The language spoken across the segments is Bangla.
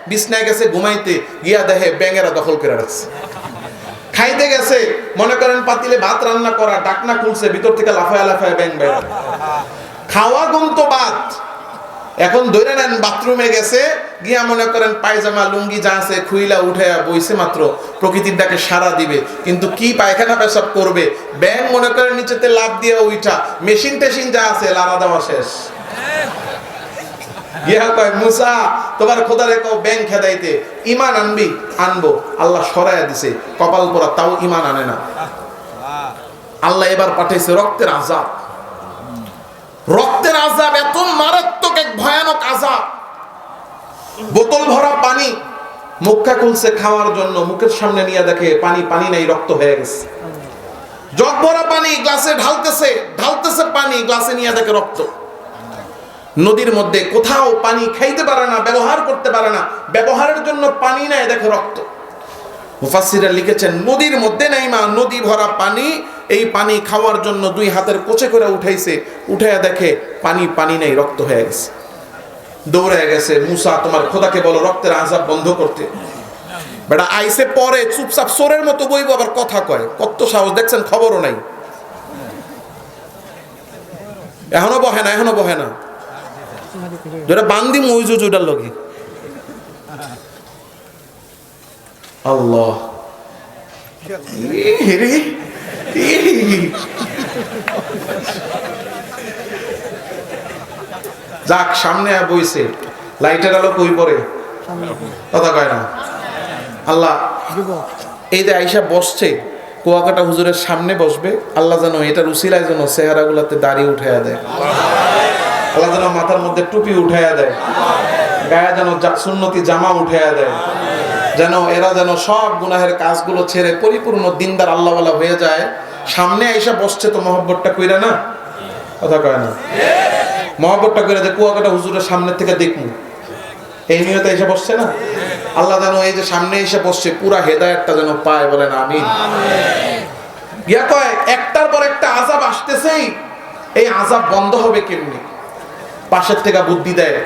বিছনায় গেছে ঘুমাইতে, গিয়া দেখে ব্যাঙেরা দখল করে রাখছে। খাইতে গেছে, মনে করেন পাতিলে ভাত রান্না করা, ডাকনা খুলছে, ভিতর থেকে লাফায়া লাফায়া ব্যাঙ বের। খাওয়া ঘুম তো বাদ, এখন ধরে নেন বাথরুমে গেছে, গিয়া মনে করেন পায়জামা লুঙ্গি যা আছে খুইলা উঠে বইছে মাত্র, প্রকৃতির ডাকে সাড়া দিবে, কিন্তু কি পায়খানা পেশাব করবে, ব্যাঙ মনে করেন নিচেতে লাফ দিয়ে উঠা, মেশিন টেশিন যা আছে লাড়া দেওয়া শেষ। গিয়া কয় মুসা তোমার খোদারে কও ব্যাঙ খেদাইতে, ইমান আনবি? আনবো। আল্লাহ সরাইয়া দিছে, কপাল পোড়া, তাও ইমান আনে না। আল্লাহ এবার পাঠাইছে রক্তের আযাব। রক্তের আযাব এত মারাত্মক, এক ভয়ানক আযাব। বোতল ভরা পানি, মুখটা খুলছে খাওয়ার জন্য, মুখের সামনে নিয়ে দেখে পানি, পানি নাই, রক্ত হয়ে গেছে। জগ ভরা পানি গ্লাসে ঢালতেছে, ঢালতেছে পানি, গ্লাসে নিয়ে দেখে রক্ত। নদীর মধ্যে কোথাও পানি খাইতে পারে না, ব্যবহার করতে পারে না, ব্যবহারের জন্য পানি নাই, দেখে রক্ত। মুফাসসিররা লিখেছেন নদীর মধ্যে নাই মা, নদী ভরা পানি, এই পানি খাওয়ার জন্য দুই হাতের কোচে করে উঠাইছে, উঠাইয়া দেখে পানি, পানি নাই, রক্ত হয়ে গেছে। দৌড়ে গেছে, মুসা তোমার খোদাকে বলো রক্তের আযাব বন্ধ করতে। বেটা আইসে পরে চুপচাপ চোরের মতো বইব, আবার কথা কয়, কত সাহস দেখছেন, খবরও নাই। এখনো বহে না, এখনো বহে না, যেটা বান্দি মইজুজ ওটার লগে। আল্লাহ যাক, সামনে বইছে, লাইটের আলো কই পড়ে, কথা কয় না। আল্লাহ এই যে আইসা বসছে, কুয়াকাটা হুজুরের সামনে বসবে, আল্লাহ যেন এটার উসিলায় যেন চেহারা গুলাতে দাড়ি উঠাইয়া দেয়, আল্লাহ যেন মাথার মধ্যে টুপি উঠাইয়া দেয়, গায়ে যেন সুন্নতি জামা উঠাইয়া দেয়, যেন এরা যেন সব গুনাহের কাজগুলো ছেড়ে পরিপূর্ণ দিনদার আল্লাহওয়ালা হয়ে যায়। সামনে আইসা বসছে তো মহব্বতটা কইরা না, কথা কয় না, মহব্বতটা কইরা যে কুয়াকাটা হুজুরের সামনে থেকে দেখমু, এই নিয়তে এসে বসছে না। আল্লাহ যেন এই যে সামনে এসে বসছে পুরা হেদায়েতটা যেন পায়, বলেন আমিন। গিয়া কয় একটার পর একটা আযাব আসতেছেই, এই আযাব বন্ধ হবে কেমনি? পাশের থেকে বুদ্ধি দেয়,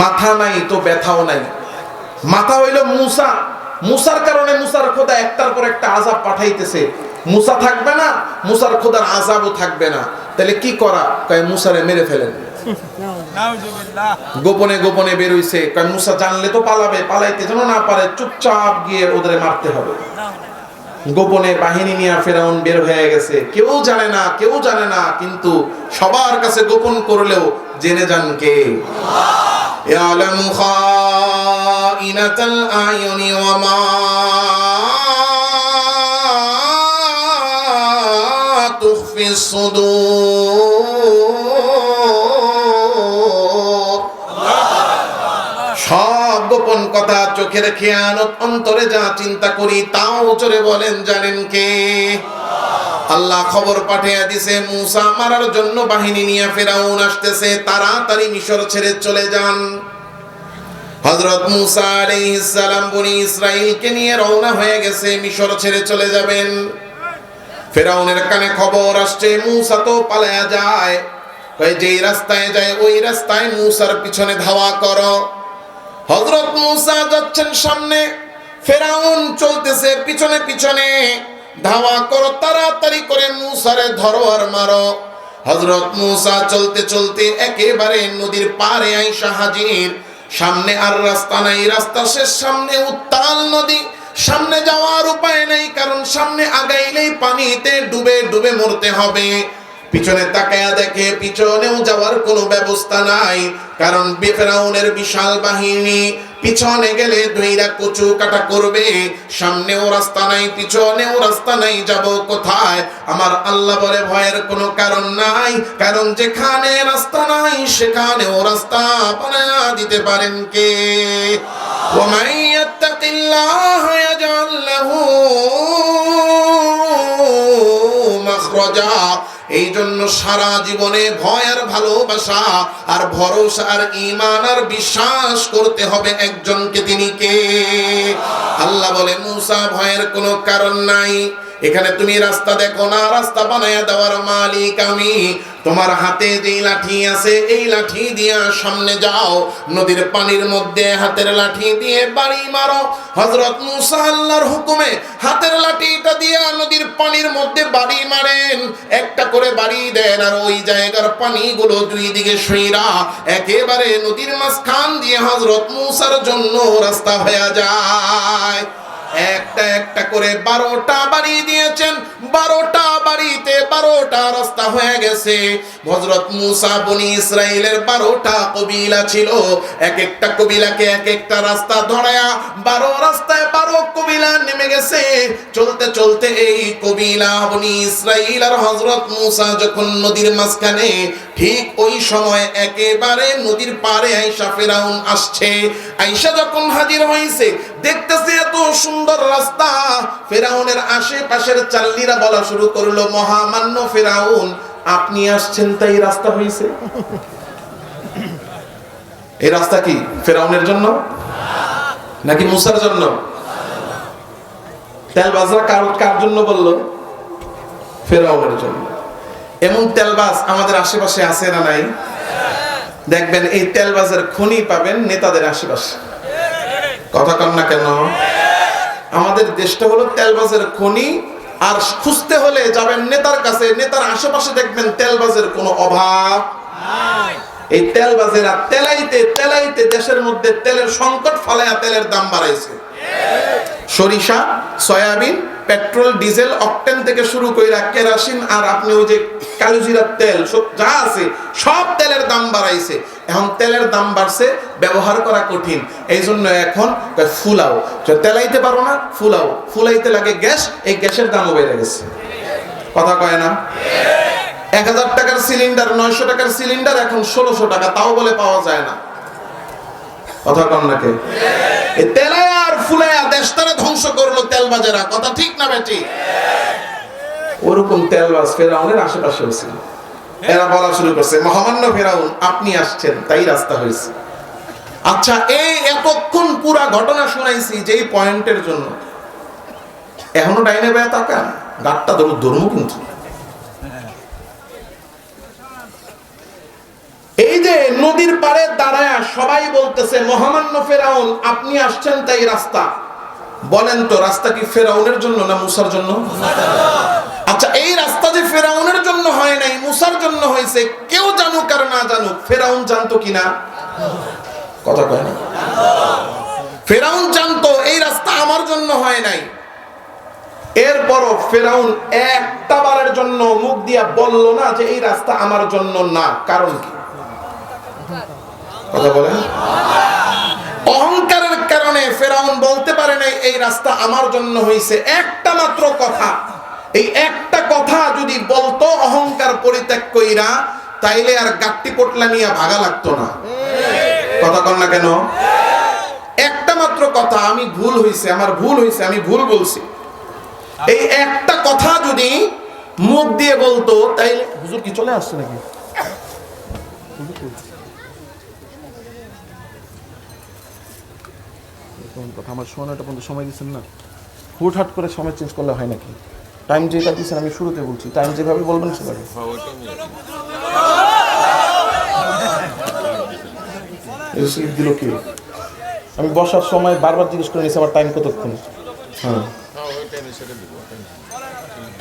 মাথা নাই তো ব্যথাও নাই। মাথা হইল মুসা, মুসার কারণে মুসার খোদা একটার পর একটা আযাব পাঠাইতেছে। মুসা থাকবে না, মুসার খোদার আযাবও থাকবে না, তাহলে কি করা? কয় মুসারে মেরে ফেলেন। গোপনে গোপনে বের হইছে, কয় মুসা জানলে তো পালাবে, পালাইতে যেন না পারে, চুপচাপ গিয়ে ওদের মারতে হবে। গোপনে বাহিনী নিয়ে ফেরাউন বের হয়ে গেছে, কেউ জানে না, কেউ জানে না, কিন্তু সবার কাছে গোপন করলেও জেনে যান কে? ইয়ালামু খাইনাতাল আয়ুনি ওয়া মা তুখফিস সুদূর। সব গোপন কথা, চোখের খেয়ানত, অন্তরে যা চিন্তা করি তাও জোরে বলেন জানেন কে? আল্লাহ খবর পাঠিয়ে দিছে মুসা মারার জন্য বাহিনী নিয়ে ফেরাউন আসতেছে, তাড়াতাড়ি মিশর ছেড়ে চলে যান। হযরত মুসা আলাইহিস সালাম বনি ইসরাইলকে নিয়ে রওনা হয়ে গেছে, মিশর ছেড়ে চলে যাবেন। ফেরাউনের কানে খবর আসছে মুসা তো পালায়া যায়, কয় যেই রাস্তায় যায় ওই রাস্তায় মুসার পিছনে ধাওয়া করো। হযরত মুসা যাচ্ছেন সামনে, ফেরাউন চলতেছে পিছনে পিছনে, ধাওয়া করো, তাড়াতাড়ি করে মুসারে ধরো আর মারো। হযরত মুসা চলতে চলতে একেবারে নদীর পাড়ে আইসা হাজির। সামনে আর রাস্তা নাই, রাস্তা শেষ, সামনে উত্তাল নদী, সামনে যাওয়ার উপায় নেই, কারণ সামনে আগাইলেই পানিতে ডুবে ডুবে মরতে হবে। পিছনে তাকায়া দেখে পিছনেও যাওয়ার কোনো ব্যবস্থা নাই, কারণ ফেরাউনের বিশাল বাহিনী, পিছনে গেলে দুইরা কচু কাটা করবে। সামনেও রাস্তা নাই, পিছনেও রাস্তা নাই, যাব কোথায়? আমার আল্লাহ বলে ভয়ের কোনো কারণ নাই, কারণ যেখানে রাস্তা নাই সেখানেও রাস্তা বানায়া দিতে পারেন কে? ওয়া মান ইয়াত্তাকিল্লাহা ইয়াজআল লাহু মাখরাজা। এই জন্য সারা জীবনে ভয় আর ভালোবাসা আর ভরসা আর ঈমান আর বিশ্বাস করতে হবে একজনকে, তিনি কে? আল্লাহ বলে মুসা ভয়ের কোনো কারণ নাই, এখানে তুমি রাস্তা দেখো না, রাস্তা বানায়া দেওয়ার মালিক আমি। তোমার হাতে যেই লাঠি আছে এই লাঠি দিয়া সামনে যাও, নদীর পানির মধ্যে হাতের লাঠি দিয়ে বাড়ি মারো। হযরত মুসা আল্লাহর হুকুমে হাতের লাঠিটা দিয়া নদীর পানির মধ্যে বাড়ি মারেন, একটা করে বাড়ি দেন, আর ওই জায়গার পানিগুলো দুই দিকে সইরা একেবারে নদীর মাঝখান দিয়ে হযরত মুসার জন্য রাস্তা হয়ে যায়। একটা একটা করে 12টা বাড়ি দিয়েছেন, 12টা বাড়িতে 12টা রাস্তা হয়ে গেছে। হযরত মুসা বনি ইসরাইলের 12টা কবিলা ছিল, এক একটা কবিলাকে এক একটা রাস্তা ধরায়া 12 রাস্তায় 12 কবিলা নেমে গেছে। চলতে চলতে এই কবিলা বনি ইসরাইল আর হযরত মুসা যখন নদীর মাঝখানে, ঠিক ওই সময় একেবারে নদীর পাড়ে আয়েশা ফেরাউন আসছে। আয়েশা যখন হাজির হয়েছে, দেখতেছে এত সুন্দর রাস্তা। ফেরাউনের আশেপাশের চাল্লিরা বলা শুরু করলো, মহামান্য ফেরাউন আপনি আসছেন তাই রাস্তা হয়েছে। এই রাস্তা কি ফেরাউনের জন্য নাকি মুসার জন্য? তেলবাজরা কার জন্য বললো? ফেরাউনের জন্য। এমন তেলবাজ আমাদের আশেপাশে আছে না নাই? দেখবেন এই তেলবাজের খনি পাবেন নেতাদের আশেপাশে। কথা কন না কেন? আমাদের দেশটা হলো তেলবাজের খনি, আর খুঁজতে হলে যাবেন নেতার কাছে, নেতার আশেপাশে দেখবেন তেলবাজের কোনো অভাব নাই। এই তেলবাজেরা তেলাইতে তেলাইতে দেশের মধ্যে তেলের সংকট ফালায়া তেলের দাম বাড়াইছে। সরিষা, সয়াবিন, পেট্রোল, ডিজেল, অকটেন থেকে শুরু কইরা কেরোসিন, আর আপনি ওই যে কালোজিরার তেল যা আছে সব তেলের দাম বাড়াইছে। এখন তেলের দাম বাড়ছে, ব্যবহার করা কঠিন, এই জন্য এখন ফুলাও। তেলাইতে পারো না, ফুলাও। ফুলাইতে লাগে গ্যাস, এই গ্যাসের দামও বেড়ে গেছে। কথা কয় না? 1000 টাকার সিলিন্ডার 900 টাকার সিলিন্ডার এখন 1600 টাকা, তাও বলে পাওয়া যায় না। কথা কন নাকি? এই তেলায়া আর ফুলায়া দেশটারে ধ্বংস করলো তেলবাজেরা। কথা ঠিক না বেটি? ওরকম তেলবাজ ফেরাউনের আশেপাশে ছিল। এরা বলা শুরু করছে, মহামান্য ফেরাউন আপনি আসছেন তাই রাস্তা হয়েছে। আচ্ছা, এই এতক্ষণ পুরা ঘটনা শুনাইছি যেই পয়েন্টের জন্য, এখনো ডাইনে বায়ে তাকান, গাটটা ধরমু কিন্তু। এই যে নদীর পাড়ে দাঁড়ায় সবাই বলতেছে, মহামান্য ফেরাউন আপনি আসছেন তাই রাস্তা। বলেন তো রাস্তা কি ফেরাউনের জন্য না মুসার জন্য? আচ্ছা, এই রাস্তা যে ফেরাউনের জন্য হয় নাই, মুসার জন্য হয়েছে, কেউ জানুক আর না জানুক, ফেরাউন জানতো কিনা? কথা কয় না? ফেরাউন জানতো এই রাস্তা আমার জন্য হয় নাই। এরপরও ফেরাউন একটা বারের জন্য মুখ দিয়া বলল না যে এই রাস্তা আমার জন্য না। কারণ কি? কথা বলেন। অহংকারের কারণে ফেরাউন বলতে পারে নাই এই রাস্তা আমার জন্য হয়েছে। একটা মাত্র কথা, এই একটা কথা যদি বলতো অহংকার পরিত্যাগ কইরা, তাইলে আর গাট্টি পোটলা নিয়ে ভাগা লাগতো না। কথা কন না কেন? একটা মাত্র কথা, আমি ভুল হইছে, আমার ভুল হইছে, আমি ভুল বলছি, এই একটা কথা যদি মুখ দিয়ে বলতো, তাইলে হুজুর কি চলে আসছে নাকি? কথা আমার শোনাটা পর্যন্ত সময় দিচ্ছেন না, হুটহাট করে সময় চেঞ্জ করলে হয় নাকি? টাইম যেটা দিচ্ছেন আমি শুরুতে বলছি, টাইম যেভাবে বলবেন সেভাবে। দিল কি? আমি বসার সময় বারবার জিজ্ঞেস করে নিয়েছি আমার টাইম কতক্ষণ। হ্যাঁ,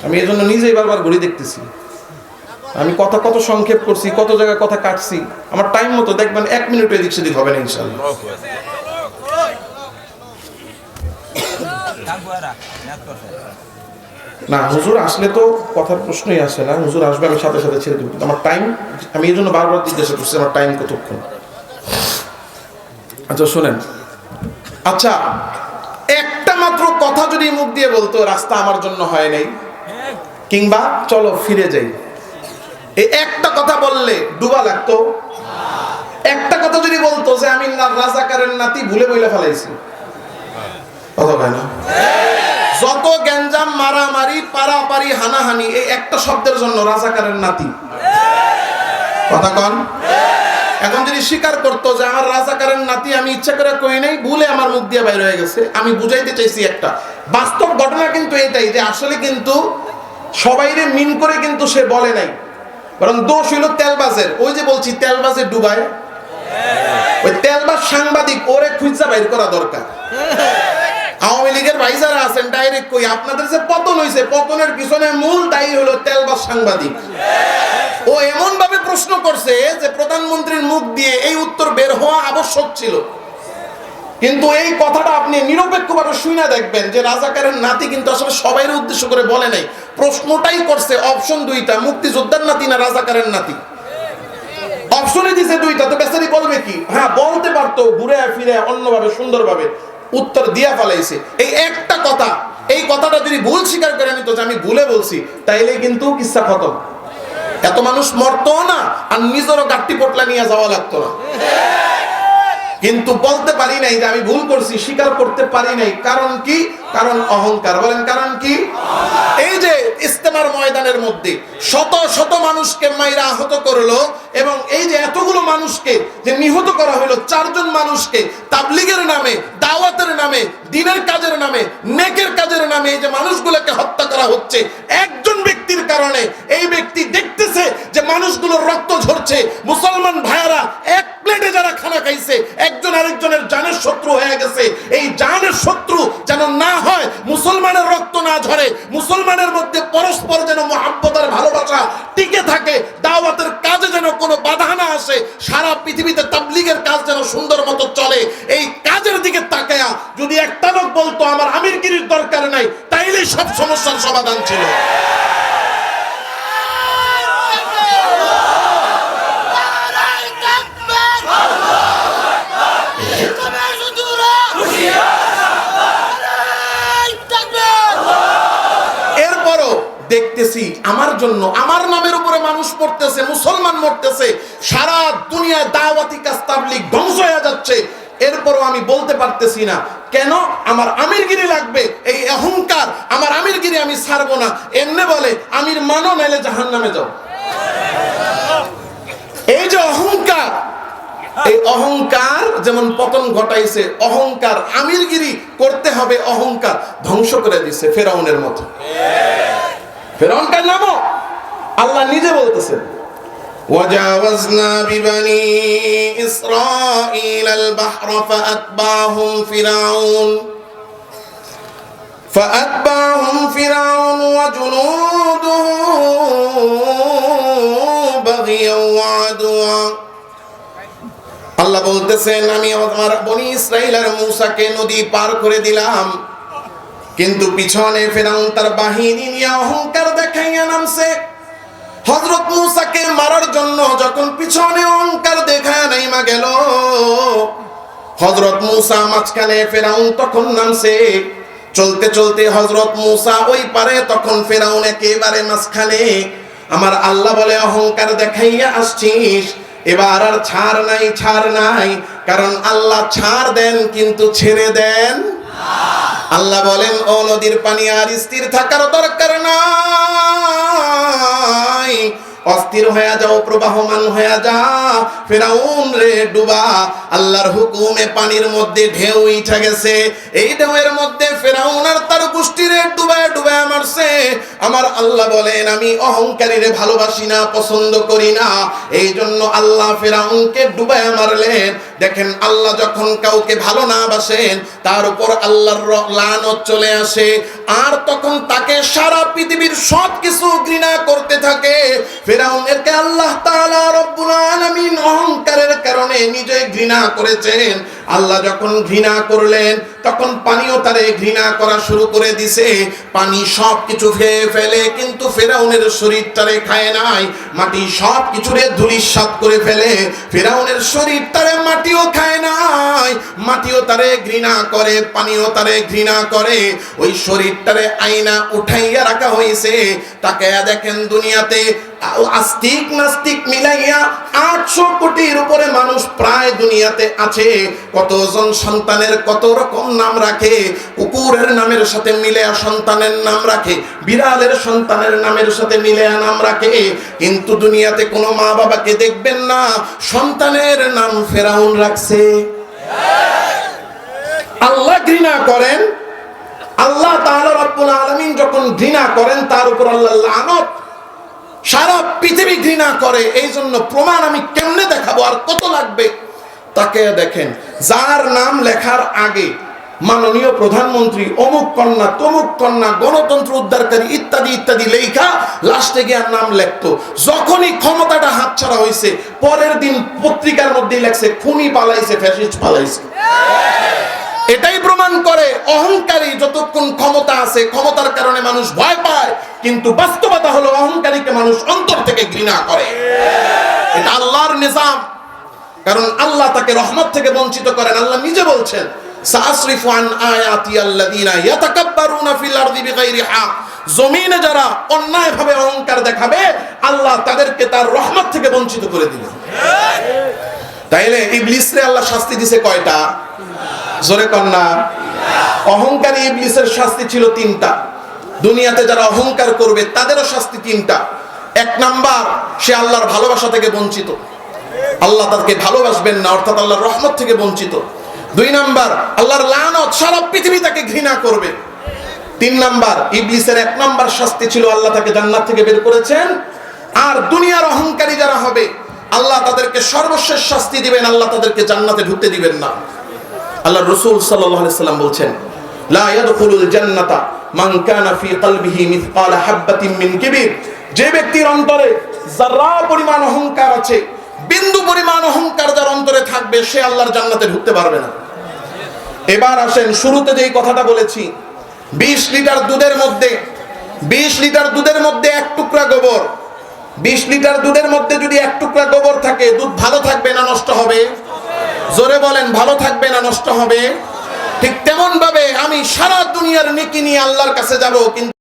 আমি এই জন্য নিজেই বারবার ঘড়ি দেখতেছি, আমি কথা কত সংক্ষেপ করছি, কত জায়গায় কথা কাটছি। আমার টাইম মতো দেখবেন 1 মিনিট এদিক সেদিক হবে না ইনশাআল্লাহ। না, হুজুর আসলে তো কথার প্রশ্নই আসে না। হুজুর আসবে, আমি সাথে সাথে ছেড়ে দেবো। আমার টাইম, আমি এই জন্য বারবার জিজ্ঞাসা করছি আমার টাইম কতক্ষণ। আচ্ছা শোনেন, আচ্ছা একটা মাত্র কথা যদি মুখ দিয়ে বলতো রাস্তা আমার জন্য হয় নাই, কিংবা চলো ফিরে যাই, এই একটা কথা বললে ডুবা লাগতো? একটা কথা যদি বলতো যে আমি রাজাকারের নাতি ভুলে বইলা ফেলাইছি, কথা হয় না? যত গ্যাঞ্জাম, মারামারি, পারাপারি, হানাহানি, এই একটা শব্দের জন্য রাজাকারের নাতি। কথা কন? এখন যদি স্বীকার করতো যে আমার রাজাকারের নাতি আমি ইচ্ছা করে কই নাই, ভুলে আমার মুখ দিয়ে বাইরে হয়ে গেছে, আমি বুঝাইতে চাইছি একটা বাস্তব ঘটনা কিন্তু এটাই যে আসলে কিন্তু সবাইরে মিন করে কিন্তু সে বলে নাই, বরং দোষ হইল তেলবাজের। ওই যে বলছি তেলবাজে ডুবায়, ওই তেলবাজ সাংবাদিক ওরে খুঁজা বাইর করা দরকার। আওয়ামী লীগের ভাই যারা আছেন ডাইরেক্ট কই, আপনাদের যে পতন হয়েছে পতনের পিছনে মূল দায়ী হলো তেলবাজ সাংবাদিক। ও এমন ভাবে প্রশ্ন করছে যে প্রধানমন্ত্রীর মুখ দিয়ে এই উত্তর বের হওয়া আবশ্যক ছিল, কিন্তু এই কথাটা আপনি নিরপেক্ষভাবে শুনে দেখবেন যে রাজাকারের নাতি কিন্তু আসলে সবাইয়ের উদ্দেশ্য করে বলে নাই, প্রশ্নটাই করছে অপশন দুইটা, মুক্তিযোদ্ধার নাতি না রাজাকারের নাতি। অপশনই দিছে দুইটা, তো বেচারি বলবে কি? হ্যাঁ বলতে পারতো ঘুরে ফিরে অন্যভাবে সুন্দরভাবে উত্তর দিয়া ফেলাইছে। এই একটা কথা, এই কথাটা যদি ভুল স্বীকার করে নিত যে আমি ভুলে বলছি, তাইলে কিন্তু কিচ্ছা খতম, এত মানুষ মরতো না আর নিজেরও গাট্টি পোটলা নিয়ে যাওয়া লাগতো না। কিন্তু বলতে পারি নাই যে আমি ভুল করছি, স্বীকার করতে পারি নাই। কারণ কি? কারণ অহংকার। বলেন কারণ কি? এই যে ইস্তেমার ময়দানের মধ্যে শত শত মানুষকে মাইরা আহত করলো, এবং এই যে এতগুলো মানুষকে যে নিহত করা হলো, 4 জন মানুষকে তাবলীগের নামে, দাওয়াতের নামে, দ্বীনের কাজের নামে, নেকের কাজের নামে এই যে মানুষগুলোকে হত্যা করা হচ্ছে একজন ব্যক্তির কারণে। এই ব্যক্তি দেখতেছে যে মানুষগুলোর রক্ত ঝরছে, মুসলমান ভাইয়ারা এক প্লেটে যারা খানা খাইছে একজন আরেকজনের জানের শত্রু হয়ে গেছে। এই জানের শত্রু যেন না হয়, মুসলমানের রক্ত না ঝরে, মুসলমানের মধ্যে পরস্পর যেন মহব্বত আর ভালোবাসা টিকে থাকে, দাওয়াতের কাজে যেন কোনো বাধা না আসে, সারা পৃথিবীতে তাবলীগের কাজ যেন সুন্দর মতো চলে, এই কাজের দিকে তাকায়া যদি একটা লোক বলতো আমার আমিরগিরির দরকার নাই, তাইলেই সব সমস্যার সমাধান ছিল। দেখতেছি আমার জন্য, আমার নামের উপরে মানুষ মরতেছে, মুসলমান মরতেছে, সারা দুনিয়ায় দাওয়াতি কাজ তাবলীগ ধ্বংস হয়ে যাচ্ছে, এরপরও আমি বলতে পারতেছি না কেন? আমার আমিরগিরি লাগবে, এই অহংকার, আমার আমিরগিরি আমি ছাড়বো না। এমনি বলে আমির মানো নাইলে জাহান্নামে যাও। এই যে অহংকার, এই অহংকার যেমন পতন ঘটাইছে, অহংকার আমিরগিরি করতে হবে, অহংকার ধ্বংস করে দিছে ফেরাউনের মতো। ফেরাউনকার নামও আল্লাহ নিজে বলতেছেন, ওয়াজাওয়াজনা বিবানি ইসরাঈল আল বাহর ফাআতবাহুম ফিরআউন ওয়া জুনুদুহু বাগিয়াও ওয়া আদওয়া। আল্লাহ বলতেছেন আমি আমার বনি ইসরাঈল আর মূসাকে নদী পার করে দিলাম, কিন্তু পিছনে ফেরাউন তার বাহিনী নিয়ে অহংকার দেখাইয়া নামছে। হযরত মূসাকে মারার জন্য যখন পিছনে অহংকার দেখায় নাইমা গেল, হযরত মূসা মাঝখানে, ফেরাউন তখন নামছে। চলতে চলতে হযরত মূসা ওই পারে, তখন ফেরাউন একেবারে মাঝখানে। আমার আল্লাহ বলে অহংকার দেখাইয়া আসছিস, এবার আর ছাড় নাই, ছাড় নাই। কারণ আল্লাহ ছাড় দেন কিন্তু ছেড়ে দেন। আল্লাহ বলেন ও নদীর পানি আর স্থির থাকার দরকার নাই, অস্থির হয়ে যাও, প্রবাহমান হয়ে যা, ফেরাউন রে ডুবা। আল্লাহর হুকুমে পানির মধ্যে ঢেউ উঠে গেছে, এই ঢেউয়ের মধ্যে ফেরাউন আর তার গোষ্ঠীরে ডুবায় ডুবায় মারছে। আমার আল্লাহ বলেন আমি অহংকারীরে ভালোবাসি না, পছন্দ করি না, এই জন্য আল্লাহ ফেরাউনকে ডুবায় মারলেন। দেখেন আল্লাহ যখন কাউকে ভালো না বাসেন, তার উপর আল্লাহর লানত চলে আসে, আর তখন তাকে সারা পৃথিবীর সব কিছু ঘৃণা করতে থাকে। ফেরাউনকে আল্লাহ তাআলা রব্বুল আলামিন অহংকারের কারণে নিজে ঘৃণা করেছেন। আল্লাহ যখন ঘৃণা করলেন, তখন পানিও তারে ঘৃণা করা শুরু করে দিছে। পানি সব কিছু খেয়ে ফেলে, কিন্তু ফেরাউনের শরীরটারে খায় নাই। মাটি সব কিছুরে ধূলিসাৎ করে ফেলে, ফেরাউনের শরীরটারে মাটিও খায় নাই। মাটিও তারে ঘৃণা করে, পানিও তারে ঘৃণা করে। ওই শরীরটারে আয়না উঠাইয়া রাখা হয়েছে। তাকে দেখেন দুনিয়াতে আস্তিক নাস্তিক মিলাইয়া 800 কোটির উপরে মানুষ প্রায় দুনিয়াতে আছে। কতজন সন্তানের কত রকম নাম রাখে, কুকুরের নামের সাথে মিলে সন্তানের নাম রাখে, বিড়ালের সন্তানের নামের সাথে মিলে নাম রাখে। কিন্তু দুনিয়াতে কোনো মা বাবাকে দেখবেন না সন্তানের নাম ফেরাউন রাখছে। আল্লাহ ঘৃণা করেন, আল্লাহ তাআলা রব্বুল আলামিন যখন ঘৃণা করেন তার উপর আল্লাহ লানত, সারা পৃথিবী ঘৃণা করে। এই জন্য প্রমাণ আমি কেমনে দেখাবো, আর কত লাগবে? তাকে দেখেন, যার নাম লেখার আগে মাননীয় প্রধানমন্ত্রী, অমুক কন্যা, তমুক কন্যা, গণতন্ত্র উদ্ধারকারী ইত্যাদি ইত্যাদি লেখা লাস্টে গিয়ে নাম লেখতো। যখনই ক্ষমতাটা হাতছাড়া হয়েছে পরের দিন পত্রিকার মধ্যে লেখছে খুনি পালাইছে, ফ্যাসিস্ট পালাইছে। এটাই প্রমাণ করে অহংকারী যতক্ষণ ক্ষমতা আছে, ক্ষমতার কারণে মানুষ ভয় পায়, কিন্তু বাস্তবতা হলো অহংকারীকে মানুষ অন্তর থেকে ঘৃণা করে। এটা আল্লাহর নিজাম, কারণ আল্লাহ তাকে রহমত থেকে বঞ্চিত করেন। আল্লাহ নিজে বলছেন, সাসরিফু আন আয়াতি আল্লাযিনা ইয়াতাকাব্বারুনা ফিল আরদি বিগাইরি হক। জমিনে যারা অন্যায়ভাবে অহংকার দেখাবে আল্লাহ তাদেরকে তার রহমত থেকে বঞ্চিত করে দিবেন। তাইলে ইবলিসরে আল্লাহ শাস্তি দিয়েছে কয়টা? জোরে কন্যা। অহংকারী ইবলিসের শাস্তি ছিল 3টা। দুনিয়াতে যারা অহংকার করবে তাদেরও শাস্তি 3টা। 1 নাম্বার, সে আল্লাহর ভালোবাসা থেকে বঞ্চিত, আল্লাহ তাকে ভালোবাসবেন না, অর্থাৎ আল্লাহর রহমত থেকে বঞ্চিত। 2 নাম্বার, আল্লাহর লানত, সারা পৃথিবী তাকে ঘৃণা করবে। 3 নাম্বার, ইবলিসের 1 নাম্বার শাস্তি ছিল আল্লাহ তাকে জান্নাত থেকে বের করেছেন। আর দুনিয়ার অহংকারী যারা হবে আল্লাহ তাদেরকে সর্বশেষ শাস্তি দিবেন, আল্লাহ তাদেরকে জান্নাতে ঢুকতে দিবেন না। আল্লাহ রাসূল সাল্লাল্লাহু আলাইহি সাল্লাম বলছেন, লা ইয়াদখুলুল জান্নাতা মান কানা ফি কলবিহি মিসকাল হাববাতিন মিন কিবির। যে ব্যক্তির অন্তরে যারা পরিমাণ অহংকার আছে, বিন্দু পরিমাণ অহংকার যার অন্তরে থাকবে, সে আল্লাহর জান্নাতে ঢুকতে পারবে না। এবার আসেন, শুরুতে যেই কথাটা বলেছি, 20 লিটার দুধের মধ্যে 20 লিটার দুধের মধ্যে 1 টুকরা গোবর, 20 লিটার দুধের মধ্যে যদি 1 টুকরা গোবর থাকে, দুধ ভালো থাকবে না নষ্ট হবে? জোরে বলেন, ভালো থাকবে না নষ্ট হবে? ঠিক তেমন ভাবে আমি সারা দুনিয়ার নেকি নিয়ে আল্লাহর কাছে যাব, কিন্তু